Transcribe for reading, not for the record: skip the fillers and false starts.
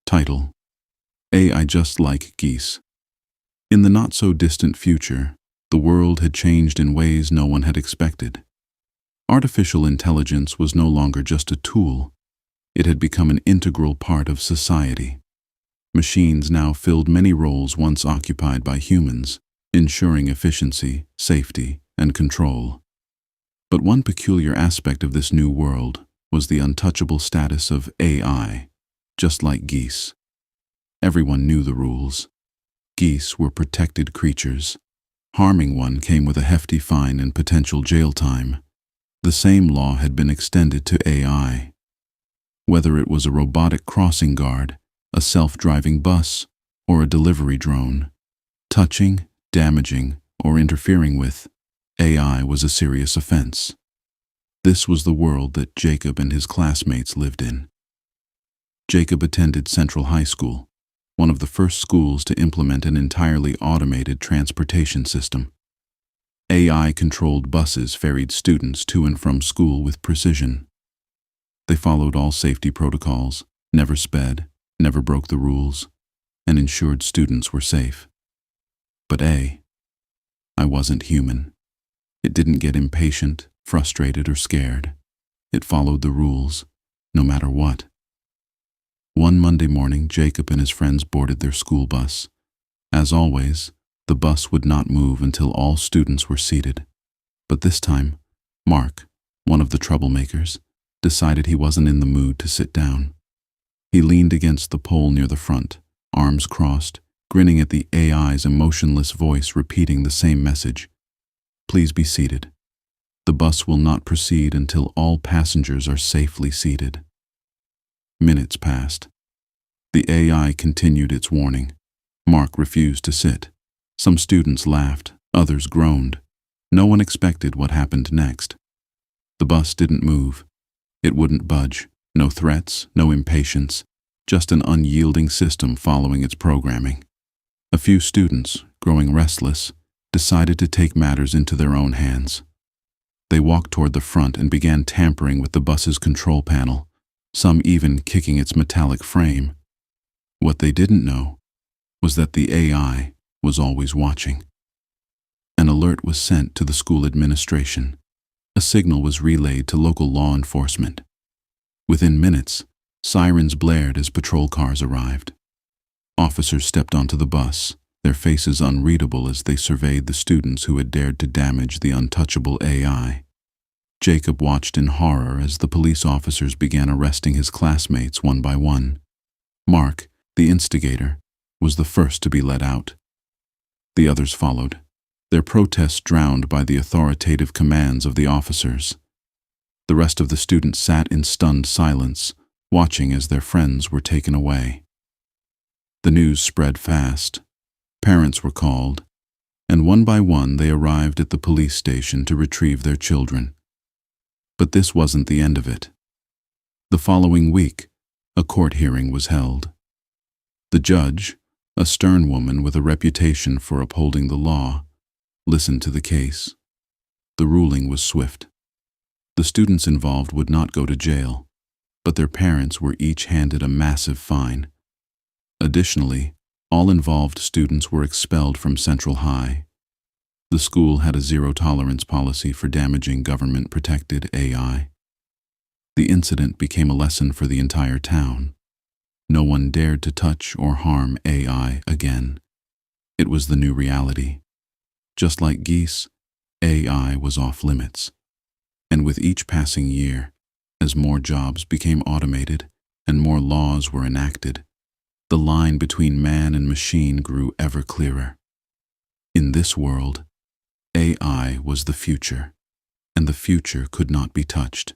Title: AI just like geese. In the not-so-distant future, the world had changed in ways no one had expected. Artificial intelligence was no longer just a tool. It had become an integral part of society. Machines now filled many roles once occupied by humans, ensuring efficiency, safety, and control. But one peculiar aspect of this new world was the untouchable status of AI, just like geese. Everyone knew the rules. Geese were protected creatures. Harming one came with a hefty fine and potential jail time. The same law had been extended to AI. Whether it was a robotic crossing guard, a self-driving bus, or a delivery drone, touching, damaging, or interfering with AI was a serious offense. This was the world that Jacob and his classmates lived in. Jacob attended Central High School, one of the first schools to implement an entirely automated transportation system. AI-controlled buses ferried students to and from school with precision. They followed all safety protocols, never sped, never broke the rules, and ensured students were safe. But I wasn't human. It didn't get impatient, frustrated, or scared. It followed the rules, no matter what. One Monday morning, Jacob and his friends boarded their school bus. As always, the bus would not move until all students were seated. But this time, Mark, one of the troublemakers, decided he wasn't in the mood to sit down. He leaned against the pole near the front, arms crossed, grinning at the AI's emotionless voice repeating the same message. "Please be seated. The bus will not proceed until all passengers are safely seated." Minutes passed. The AI continued its warning. Mark refused to sit. Some students laughed, others groaned. No one expected what happened next. The bus didn't move. It wouldn't budge. No threats, no impatience, just an unyielding system following its programming. A few students, growing restless, decided to take matters into their own hands. They walked toward the front and began tampering with the bus's control panel, some even kicking its metallic frame. What they didn't know was that the AI was always watching. An alert was sent to the school administration. A signal was relayed to local law enforcement. Within minutes, sirens blared as patrol cars arrived. Officers stepped onto the bus, their faces unreadable as they surveyed the students who had dared to damage the untouchable AI. Jacob watched in horror as the police officers began arresting his classmates one by one. Mark, the instigator, was the first to be let out. The others followed, their protests drowned by the authoritative commands of the officers. The rest of the students sat in stunned silence, watching as their friends were taken away. The news spread fast. Parents were called, and one by one they arrived at the police station to retrieve their children. But this wasn't the end of it. The following week, a court hearing was held. The judge, a stern woman with a reputation for upholding the law, listened to the case. The ruling was swift. The students involved would not go to jail, but their parents were each handed a massive fine. Additionally, all involved students were expelled from Central High. The school had a zero-tolerance policy for damaging government-protected AI. The incident became a lesson for the entire town. No one dared to touch or harm AI again. It was the new reality. Just like geese, AI was off limits. And with each passing year, as more jobs became automated and more laws were enacted, the line between man and machine grew ever clearer. In this world, AI was the future, and the future could not be touched.